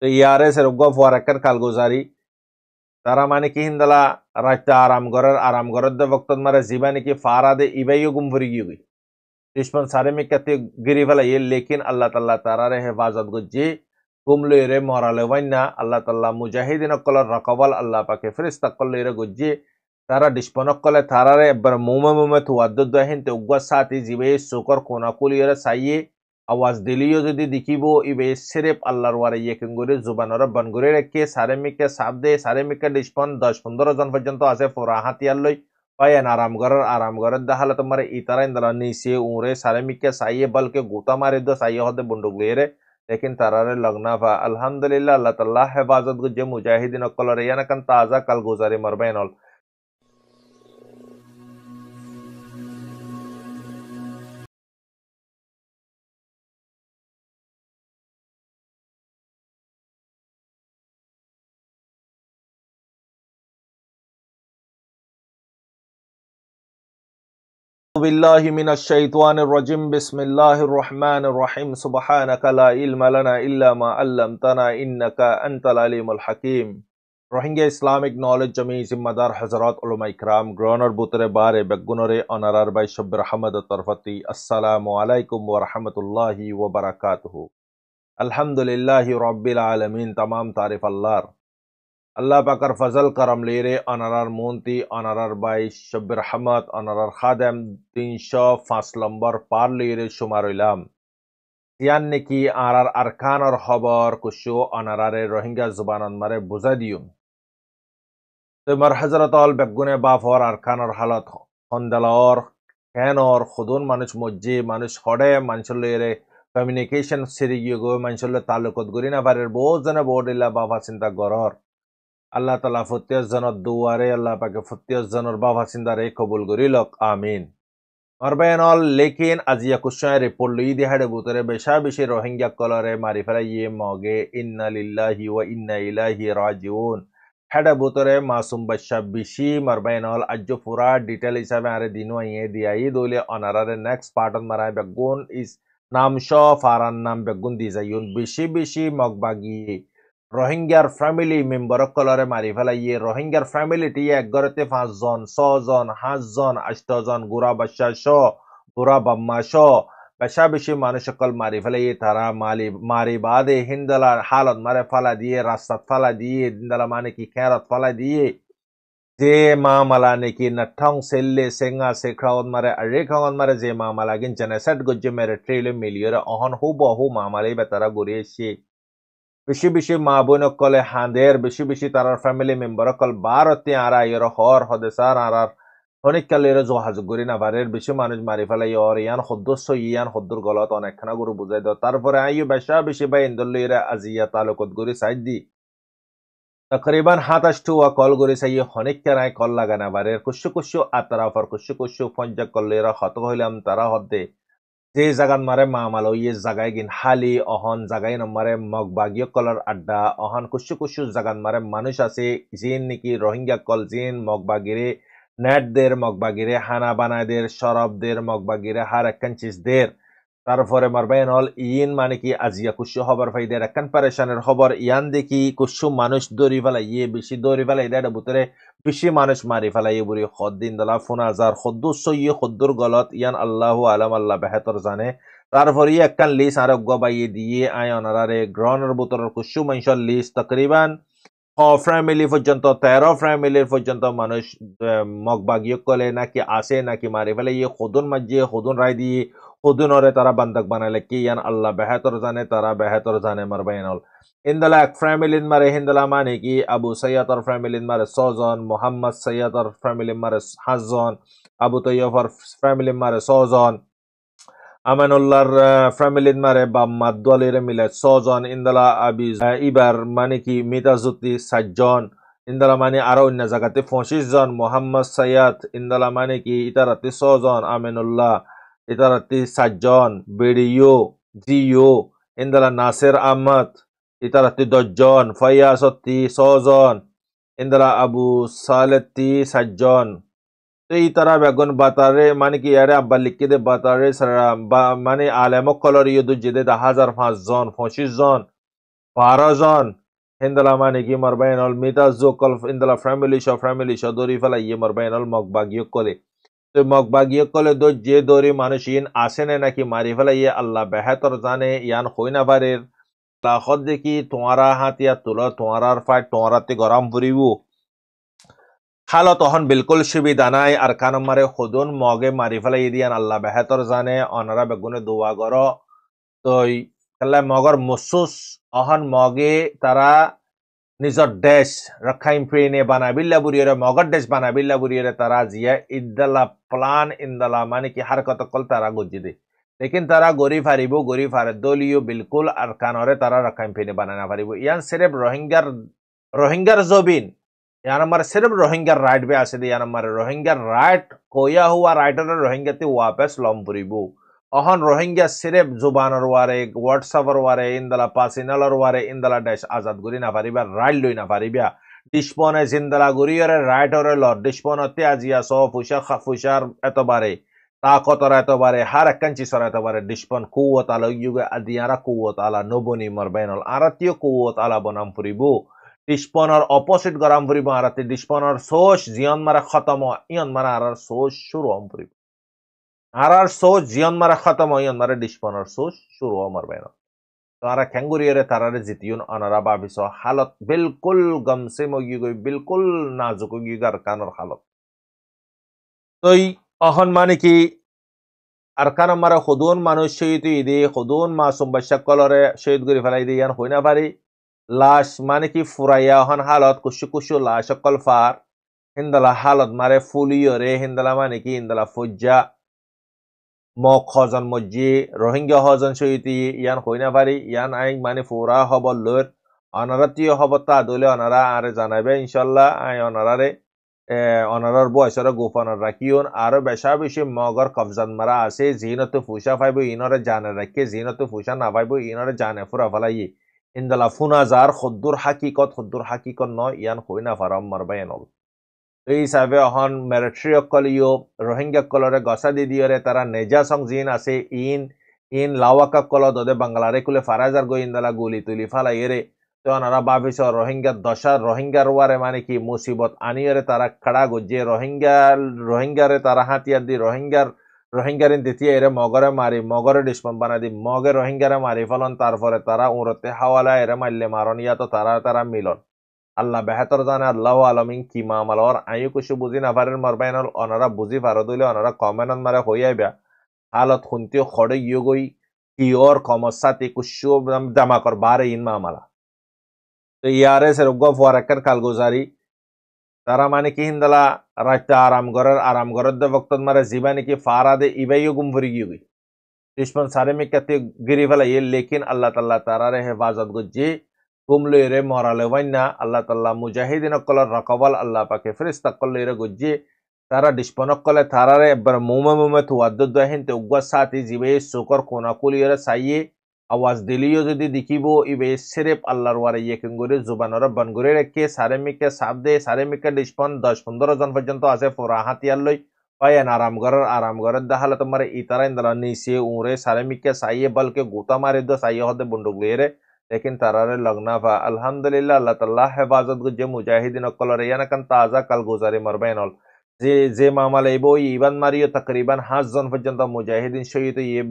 তো ইয়ারে সেরগো ফরাক্কার কালগুজারি তারা মানে কি হিন্দালা রাইতা আরাম গরের দে বক্তত মারে জীবানি কি ফারাদে ইবাইও গুম ভরি গিয়ে दुश्मन सारे में कहते गिरी वाला ये लेकिन अल्लाह ताला तारा रे हिफाजत गुज्जी कुमले रे मोराले वन्ना अल्लाह ताला मुजाहिदीन कल रकबल अल्लाह पाके फरिश्ता कल रे गुज्जी तारा दुश्मन कल तारा रे बर मुमे तुवाद्दु दहिन ते उग्वा साथी जिबे सुकर कोना कुली रे साइये आवाज दिलियो যদি দেখিব ইবে সিরেফ আল্লাহর ওয়ারে ইয়েকিন করে জুবানর বন করে রেখে সারে মিকে সাব দে সারে মিকে দুশ্মন 10-15 জন পর্যন্ত আছে ফোরা হাতিয়ার লই payan aram gorer dahala tomare itara indala nisi ure saramike saye balke guta mare do saye hode bunduk lere lekin tarare lagna fa alhamdulillah Allah taala hifazat gujje mujahidin okolore yana kan taza kal guzari marbainol بالله من الشيطان الرجيم بسم الله الرحمن الرحيم سبحانك لا علم لنا إلا ما علمتنا إنك أنت العليم الحكيم Rohingya Islamic knowledge जमी जिम्मेदार हजरत उलमा इकराम ग्रोनर बुतरे बारे बेगुनरे अनरार by Shabbar रहमत तरफती अस्सलामु अलैकुम व रहमतुल्लाहि व बरकातुहु अल्हम्दुलिल्लाहि रब्बिल आलमीन तमाम तारीफ अल्लाह अल्लाह पाकर फजल करम लेरे अनरार मूनती अनरार बाई शब्बर रहमत अनरार खादम 305 नंबर पार लेरे शुमार इलाम सियान नेकी आरार अरकान और खबर कुशो अनरारे रोहिंग्या जुबानन मारे बुझा दियुम तो मर हजरत अल बेगुने बाफ और अरकान और हालत खंदला और कैन और खुदून मानुष मुज्जी मानुष खड़े मंशुलेरे कम्युनिकेशन सिरिगियो मंशुले ताल्लुकत गुरिना बारे बहुत जने बोर्डिला बाबा चिंता गरर अल्लाह ताला फुत्तियस जनर दुआरे अल्लाह पाके फुत्तियस जनर बाबा चिंता रे कबूल गुरिलक आमीन और बैनल लेकिन अजिया कुशय रिपोर्ट लई दिहाड़े बुतरे बेशा बेशी रोहिंग्या कलरे मारिफरा ये मौगे इन्ना लिल्लाहि व इन्ना इलाइहि राजिऊन हेडे बुतरे मासूम बच्चा बेशी मर बैनल अज्जो पूरा डिटेल हिसाब आरे दिनो ये दियाई दोले अनारारे नेक्स्ट पार्टन मराय बेगुन इस नाम शो फारान नाम बेगुन दिजायुन बेशी बेशी मगबागी रोहिंग्यार फैमिली मेम्बर कलरे मारि फेलाइए रोहिंग्यार फैमिलिटी एक गरते 5 जन 6 जन 7 जन 8 जन गुरा बच्चा शो गुरा बम्मा शो बेशा बेशी मानुष कल मारि फेलाइए तारा मारी बादे हिंदला हालत मारे फला दिए रास्ता फला दिए हिंदला माने की खैरत फला दिए जे मामला ने की नठंग सेल्ले सेंगा सेखरावत मारे अरेखावत मारे जे मामला गिन जनेसेट गुज्जे मेरे ट्रेले मिलियर अहन हुबहु मामले बेतारा गुरेशे बेशी बेशी माबुन कले हांदेर बेशी बेशी तारार फैमिली मेम्बर कल बारते आरा येरो हर हदेसार आरार अनेक कलेर जो हाजुगुरी ना बारेर बेशी मानुष मारि फेलाई और यान खुद्दुस यान खुद्दुर गलत अनेक खाना गुरु बुझाई दो तारपरे आयु बेशा बेशी बाय इंदुल्लीरे अजिया तालुकत गुरी साइड दी तकरीबन 27 वा कल गुरी साइये अनेक कराय कल लागाना बारेर कुशु आतराफर कुशु फंजा कलेरा खत हइलाम तारा हदे जे जागान मारे मामालो ये जागाय गिन हाली अहन जागाय नम्बरे मगबागियो कलर अड्डा अहन कुशु जागान मारे मानुष आसे जिन निकी रोहिंग्या कल जिन मगबागिरे नेट देर मगबागिरे हाना बानाय देर शराब देर मगबागिरे हार एकन चीज देर तारपरे मारबायन हल इयन माने की आजिया कुशु खबर फाइदेर एकन परेशानेर खबर यान देखी कुशु मानुष दौरी फेलाई ये बेशी दौरी फेलाई देर बुतरे बेशी मानुष मारि फेलाई बुरी खद्दिन दला फुनाजार खद्दुस ये खद्दुर गलत यान अल्लाहु आलम अल्लाह बेहतर जाने तारपरे एकन लिस्ट आरो गबाई दिए आय अनारे ग्राउंडर बुतरर कुशु मानशर लिस्ट तकरीबन फैमिली पर्यंत 13 फैमिली पर्यंत मानुष मगबागियो कले नाकि आसे नाकि मारि फेलाई ये खुदुन मज्जे खुदुन राय दिए खुदुन और तारा बंधक बनाले कि यान अल्लाह बेहतर जाने तारा बेहतर जाने मरबैनल इंदला एक फैमिली मारे हिंदला माने की अबू सैयद और फैमिली मारे 100 जन मोहम्मद सैयद और फैमिली मारे 7 जन अबू तैयब और फैमिली मारे 100 जन अमानुल्लाहर फैमिली मारे बाम्मा दलेरे मिले 100 जन इंदला अबी इबार माने की मिताजुती 7 जन इंदला माने आरो अन्य जगते 25 जन मोहम्मद सैयद इंदला माने की इतारते 100 जन अमानुल्लाह इतारती 7 जन बेडियो जियो इंदला नासिर अहमद इतारती 10 जन फयासती 100 जन इंदला अबू सालेती 7 जन तो इतारा बेगुन बातारे माने की यारे अब्बा लिखी दे बातारे सरा माने आलेमो कलर यो दु जिदे 1005 जन 25 जन Parazon hindala maniki marbainol mita zokol indala family sho dori fala iye marbainol mokbagio kole তো মগবাগিয়ে কলে দো যে দরি মানুষ ইন আসেনে নাকি মারি ফেলা ইয়ে আল্লাহ বেহাতর জানে ইয়ান হই না বারের লাখত দেখি তোমারা হাতিয়া তুলো তোমারার ফাইট তোমারাতে গরম ফুরিব হালত তখন বিলকুল সুবিধা নাই আর কানম মারে খুদুন মগে মারি ফেলাই দিয়ান আল্লাহ বেহাতর জানে অনারা বেগুনে দোয়া গর তই খেলা মগর মুসুস অহন মগে তারা নিজর দেশ রক্ষাইম প্রেনে বানাবিল্লা বুড়িয়ে মগর দেশ বানাবিল্লা বুড়িয়ে তারা জিয়া ইদ্দালা প্লান ইন্দালা মানে কি হারকত কল তারা গজ্জি দে লেকিন তারা গরি ফারে দলীয় বিলকুল আর কানরে তারা রক্ষাইম প্রেনে বানানা পারিব ইয়ান সিরেফ রোহিঙ্গার জবিন ইয়ান আমার সিরেফ রোহিঙ্গার রাইট বে আছে দে ইয়ান আমার রোহিঙ্গার রাইট কোয়া হুয়া রাইটার রোহিঙ্গাতে ওয়াপস লম পুরিব অহন রোহিঙ্গা সিরেফ জুবানর ওয়ারে হোয়াটসঅ্যাপর ওয়ারে ইন্দালা পাসিনালর ওয়ারে ইন্দালা দেশ আজাদ করি না পারিবা রাইট লই না পারিবা ডিসপনে জিন্দালা গরিয়রে রাইটরে লর ডিসপনতে আজিয়া স ফুসার এতবারে তাকতর এতবারে হার একখান চিসর এতবারে ডিসপন কুয়ত আলা ইউগে আদিয়ারা কুয়ত আলা নবনি মরবেনল আরাতীয় কুয়ত আলা বনাম ফুরিব ডিসপনর অপোজিট গরাম ফুরিব আরাতে ডিসপনর সোশ জিয়ন মারা খতম ইয়ন মারা আরার সোশ শুরু হম ফুরিব আরার সোচ জিয়ন মারা খতম ইয়ন মারা ডিসপনর সোচ শুরু আমার বাইন তো আরা খেঙ্গুরিয়ারে তারারে জিতিয়ন অনারা বাবিস হালত বিলকুল গমসে মগি গই বিলকুল নাজুক গি গার কানর হালত তই অহন মানে কি আর কান মারা খুদুন মানুষ শহীদ ইদি খুদুন মাসুম বাশাকলরে শহীদ গরি ফেলাই দিয়ান হইনা পারি লাশ মানে কি ফুরাইয়া অহন হালত কুশু লাশ সকল ফার হিন্দালা হালত মারে ফুলিয়রে হিন্দালা মানে কি হিন্দালা ফুজ্জা মক হজন মজ্জি রোহিঙ্গা হজন সহিতি ইয়ান হইনা পারি ইয়ান আইন মানে ফুরা হব লোর অনারাতীয় হব তা দলে অনারা আরে জানাবে ইনশাল্লাহ আই অনারারে অনারার বয়সরে গোপন রাখিওন আরো বেশি মগর কবজান মারা আছে জিনতে ফুসা পাইব ইনরে জানে রাখে জিনতে ফুসা না পাইব ইনরে জানে ফুরা ফেলাই ইন্দালা ফুনাজার খদ্দুর হাকিকত ন ইয়ান হইনা ফারাম মারবাইনল এই হিসাবে অহন মিলিটারি অকলিও রোহিঙ্গা কলরে গসা দি দিয়রে তারা নেজা সং জিন আছে ইন লাওয়াকা কল দদে বাংলারে কুলে ফারাজার গোইন্দালা গুলি তুলি ফালাইরে তো ওনারা ভাবিস রোহিঙ্গার ওয়ারে মানে কি মুসিবত আনিয়রে তারা খাড়া গজ্জে রোহিঙ্গারে তারা হাতিয়ার দি রোহিঙ্গারিন দ্বিতীয় এরে মগরে ডিসপন বানা দি মগে রোহিঙ্গারে মারি ফলন তারপরে তারা উড়তে হাওয়ালা এরে মারলে মারন ইয়া তো তারা মিলন আল্লাহ বেহাতর জানে আল্লাহ আলমিন কি মামালর আয়ু কুশু বুঝি নাফারের মারবাইনল অনারা বুঝি ফারো দিলে অনারা কমেনন মারে হইয়াইবা হালত খুনতি খড়ে ইয়ে গই কিয়র কমসাতি কুশু জামাকর বারে ইন মামালা তো ইয়ারে সেরগ ফুয়ারাক্কার কালগুজারি তারা মানে কি হিন্দালা রাইতা আরাম ঘরের দে বক্তত মারে জিবা নাকি ফারাদে ইবাইও গুম ফুরি গিয়ে দুশ্মন সারে মিকাতে গিরি ফেলা ইয়ে লেকিন আল্লাহ তাল্লাহ তারারে হেফাজত গজ্জি কুমলইরে মরালে ওয়াইনা আল্লাহ তাল্লাহ মুজাহিদিন অকলর রকবল আল্লাহ পাকে ফেরেশতা কলইরে গজ্জি তারা ডিসপনক কলে তারারে এবার মুমে তুয়াদ্দ হিনতে উগ্র সাথী জিবে সুকর কোনা কুলিরে সাইয়ে আওয়াজ দিলিও যদি দেখিব ইবে সিরেপ আল্লাহর ওয়ারে ইয়েকিঙ্গুরে জুবানর বনগুরে রেখে সারেমিকে সাবদে সারেমিকে ডিসপন 10-15 জন পর্যন্ত আছে ফোরা হাতিয়ার লই পায়েন আরামঘরের দেখালে তোমার ইতারা ইন্দালা নিচে উড়ে সারেমিকে সাইয়ে বলকে গোতা মারে দো সাইয়ে হতে বন্দুক লিয়ে लेकिन तरारे लगना फा अल्हम्दुलिल्लाह अल्लाह ताला हेफाजत गुजे मुजाहिदीन कलर याना कन ताजा कल गुजारे मरबैनल जे मामला एबो इबान मारियो तकरीबन 5 जन पर्यंत मुजाहिदीन शहीद ये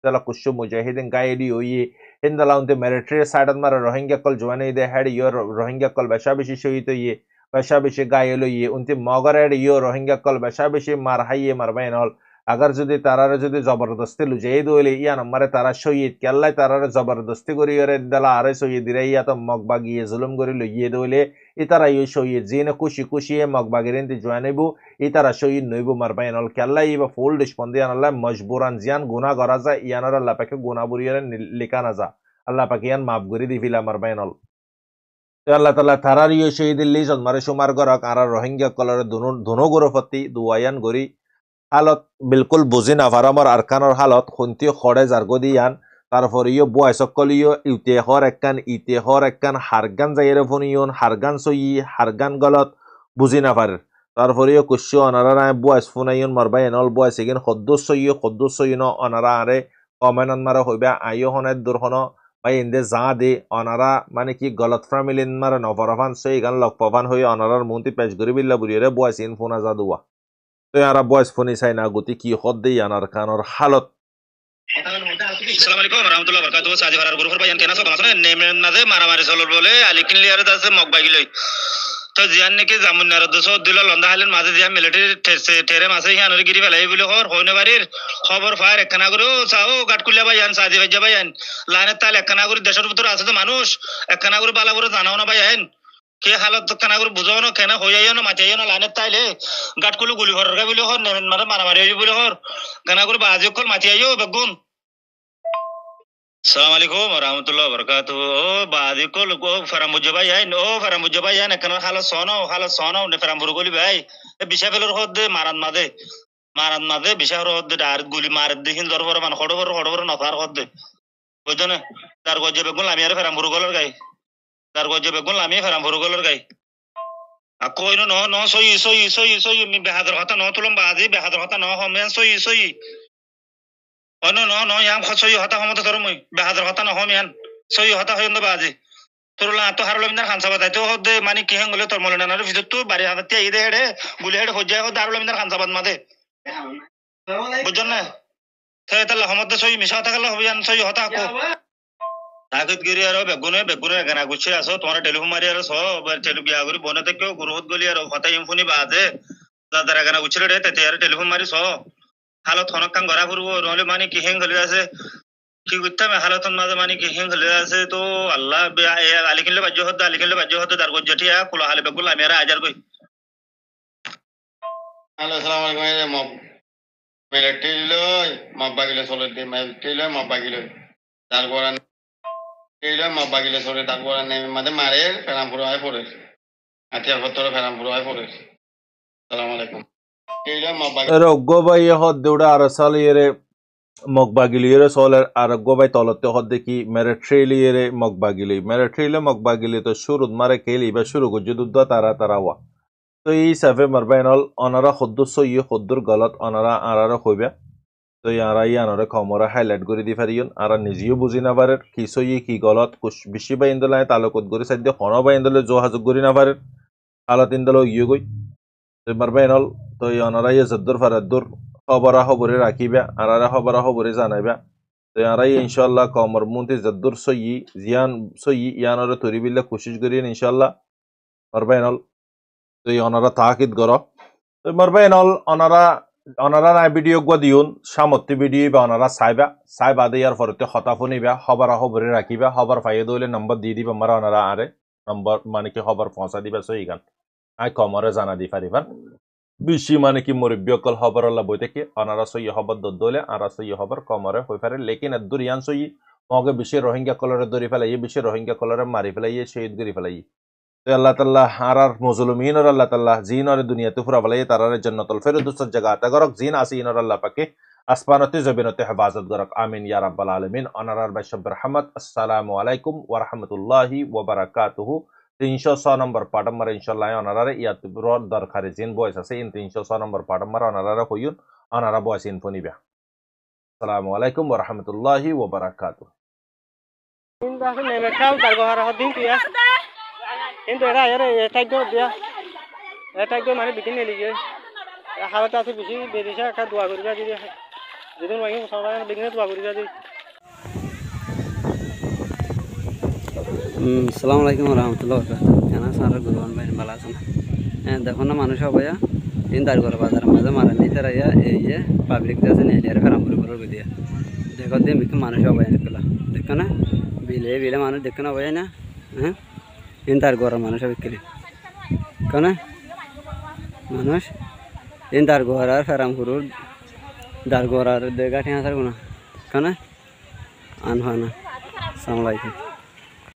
दला कुछ मुजाहिदीन गायडी होई इंदला उनते मिलिट्री साइड मार रोहिंग्या कल जवाने दे हेड यो रोहिंग्या कल बेशाबिशी शहीद ये बेशाबिशी गायलो ये उनते मगरेड यो रोहिंग्या कल बेशाबिशी मार हाइये मरबैनल अगर যদি তারারে যদি জবরদস্তি লুজাই দইলে ইয়া নম্বরে তারা শহীদ কেল্লাই তারারে জবরদস্তি করি এর দলা আরে শহীদ রে ইয়া তো মগবাগিয়ে জুলুম করি লইয়ে দইলে ইতারা ইউ শহীদ জিনে খুশি মগবাগিরিন তি জয়নেবু ইতারা শহীদ নইবু মারবাইনল কেল্লাই ইবা ফুল ডিসপন্দি আল্লাহ মজবুরান জিয়ান গুনাহ করা যায় ইয়ানর আল্লাহ পাকে গুনাহ বুরিয়ে লিখা না যা আল্লাহ পাকে ইয়ান মাফ করি দিফিলা মারবাইনল তো আল্লাহ তাআলা তারার ইউ শহীদ লিজন মারে সুমার গরক আর রোহিঙ্গা কলরে দুনো গরফতি দুয়ায়ান গরি হালত বিলকুল বুঝি নাফারামর আরকানর হালত খুন্তি খড়ে জার্গো দিয়ান তারপর ইয়ে বয় সকল ইতেহর একখান হারগান যাইরে ফোনিয়ন হারগান সই হারগান গলত বুঝি নাফারের তারপর ইয়ে কুশি অনারা বয়স ফোনাইয়ন মরবাই এনল বয়স এগিন খদ্দুস সই ন অনারা আরে কমেনন মারা হইবা আইয় হনের দুর্হন ভাই ইন্দে যা দে অনারা মানে কি গলত ফ্যামিলিন মারে নফরফান সেই গান লক পাফান হয়ে অনারার মন্ত্রী পেশ করে বিল্লা বুড়িয়ে বয়স ইন ফোনা জাদুয়া তো ইয়ারা বয়স ফোনি চাই না গতি কি হদ দেই আনার কানর হালত আসসালামু আলাইকুম রাহমাতুল্লাহি ওয়া বারাকাতুহু সাজি ভাড়ার গ্রুপের ভাইয়ান কেনা সব আছে নেমের মাঝে মারামারি চলর বলে আলি ক্লিয়ার আছে মগ বাগিলই তো জিয়ান নাকি জামুনার দোসো দিল লন্দা হালেন মাঝে জিয়া মিলিটারি টেরে মাঝে হিয়ানরে গিরি ফেলাই বলে হর হইনে বাড়ির খবর ফায়ার একখানা করে চাও গাটকুলিয়া ভাইয়ান সাজি ভাইজা ভাইয়ান লাইনের তাল একখানা করে দেশের ভিতরে আছে তো মানুষ একখানা করে বালা করে জানাও না ভাইয়ান কে হালত খানা করে বুঝাও না কেন হইয়াইও না মাচাইও না লাইনের তাইলে গাটকুলি গুলি হর বলে হর নেমেন মারে মারামারি হইব বলে হর গানা করে বাজি কল মাচাইও বেগুন Assalamu alaikum warahmatullahi wabarakatuh. Oh, baadi ko lugo faramujjo bhai hai. No faramujjo bhai hai. Nekano hala sono ne faramburu goli bhai. E bisha felor hodde maran made bisha hodde dar guli mar de hin dor bor man hodo bor na far hodde. Bojone dar goje begun lami are faramburu golor gai. Dar goje begun lami faramburu golor gai. Ako ino no soyi mi behadar hota no tulum baadi behadar hota no homen soyi. Oh no yang soyi hota homo to tormoi behadar hota no homen soyi hota hoyendo baadi. তোরলা তো হারলো মিনার খান সাবাদ তো হদে মানে কি হঙ্গলে তোর মলে নানার ভিতর তো বাড়ি হাতে ইদে হেডে গুলি হেডে হজ্জা হদে হারলো মিনার খান সাবাদ মাদে বুঝছেন না তাই তাহলে হমদে সই মিশা থাকলে হবিয়ান সই হতা কো তাকত গিরি আর বেগুনে গানা গুছে আসো তোমার টেলিফোন মারি আর সো টেলিফোন বিয়া করি বনে থেকে গুরুত গলি আর হতা ইমফুনি বাজে দাদারা গানা গুছে রে তে আর টেলিফোন মারি সো হালত হনক কাম গরা ফুরবো নহলে মানে কি হঙ্গলে আছে কি করতাম হালতন মাঝে মানে কি হিংলে আছে তো আল্লাহ আলিকিনলে বাজ্য হতে তার গজ্জটিয়া কুলা হালে বেগুল আমি আর আজার কই হ্যালো আসসালামু আলাইকুম মিলিটারিলো মাবাগিলে চলে দি মিলিটারিলো মাবাগিলে তারপর মিলিটারিলো মাবাগিলে চলে তারপর মাঝে মারে ফেরামপুর আয় পড়ে আতিয়ার পত্র ফেরামপুর আয় পড়ে আসসালামু আলাইকুম মিলিটারিলো মাবাগিলে রগ্গ ভাই হদ দেউড়া আর সালিয়েরে মগবাগিলিয়ের সোলের আর গোবাই তলতে হদ দেখি মেরিট্রিলিয়ের মগবাগিলি তো শুরুত মারে কেলি বা শুরু গুজুদ্দ তারা ওয়া তো এই সাফে মারবাইনল অনারা খদ্দুস ইয়ে খদ্দুর গলত অনারা আরারা হইবে তো ইয়ারা ইয়ানরে খমরা হাইলাইট করে দি পারিয়ন আর নিজেও বুঝি না পারে কি সই কি গলত কুশ বেশি বাইন্দলায় তালুকত করে সাধ্য হন বাইন্দলে যোগাযোগ করি না পারে হালত ইন্দল ইয়ে গই তো মারবাইনল তো অনারা ইয়ে জদ্দুর ফারাদ্দুর খবরে রাখিবা আরারা খবরে জানাইবা তো আরাই ইনশাআল্লাহ কমর মুন্তি জদ্দুর সই জিয়ান সই ইয়ানরে তরিবিল্লা কোশিশ করিন ইনশাআল্লাহ মারবাইনল তো অনারা তাকিদ গর তো মারবাইনল অনারা না ভিডিও গো দিউন সামত্তি ভিডিও বা অনারা সাইবা দেয়ার পরতে খতাফুনিবা খবরে রাখিবা খবর পাইয়ে দইলে নম্বর দিয়ে দিবা মারা অনারা আরে নম্বর মানে কি খবর পৌঁছা দিবা সই গান আই কমরে জানা দি পারিবা বেশি মানে কি মুরব্বী অকল খবর আল্লাহ বই থেকে অনারা সই খবর দলে আর সই খবর কমরে হয়ে পারে লেকিন এদুর ইয়ান সই মগে বেশি রোহিঙ্গা কলরে দরি ফেলাই বেশি রোহিঙ্গা কলরে মারি ফেলাই শহীদ করি ফেলাই তো আল্লাহ তাল্লাহ আর মুজলুমিন আর আল্লাহ তাল্লাহ জিন আর দুনিয়াতে ফুরা ফেলাই তারারে জান্নাতুল ফেরদৌসের জায়গা আতা গরক জিন আছে ইন আল্লাহ পাকে আসমানতে জমিনতে হেফাজত গরক আমিন ইয়া রাব্বাল আলামিন অনারার বাইশব রহমত আসসালামু আলাইকুম ওয়া রাহমাতুল্লাহি ওয়া বারাকাতুহু 306 নম্বর পাঠম মারা ইনশাআল্লাহ অনারারে ইয়াত রদ দরকারে জিন বয়স আছে ইন 306 নম্বর পাঠম মারা অনারারে হইউন অনারা বয়স ইনফোনিবা আসসালামু আলাইকুম ওয়া রাহমাতুল্লাহি ওয়া বারাকাতুহু কিন্তু আসলে নেমেটাও ব্যবহার হদিন কি কিন্তু এটাই মানে বিকিন নিয়ে হালত আছে বেশি বেরিসা একটা দোয়া করিবা যদি যেদিন ওই সবাই বিকিনে দোয়া করিবা যদি আসসালামু আলাইকুম রহমতুল্লাহ কেনা সারা গুরুবান ভাই ভালো আছেন দেখুন না মানুষ হবাইয়া তিন তারিখ বাজার মাঝে মারা নিতে রাইয়া এই যে পাবলিক আছে নেলিয়ার ফেরামপুর করে দিয়া দেখো দিয়ে বিকে মানুষ হবাই নিকলা দেখো না বিলে মানুষ দেখো না হবাই না হ্যাঁ তিন তারিখ মানুষ বিক্রি কেন মানুষ তিন তারিখ আর ফেরামপুর দার আর দেখা ঠিক আছে না কেন আন হয় না আসসালামু আলাইকুম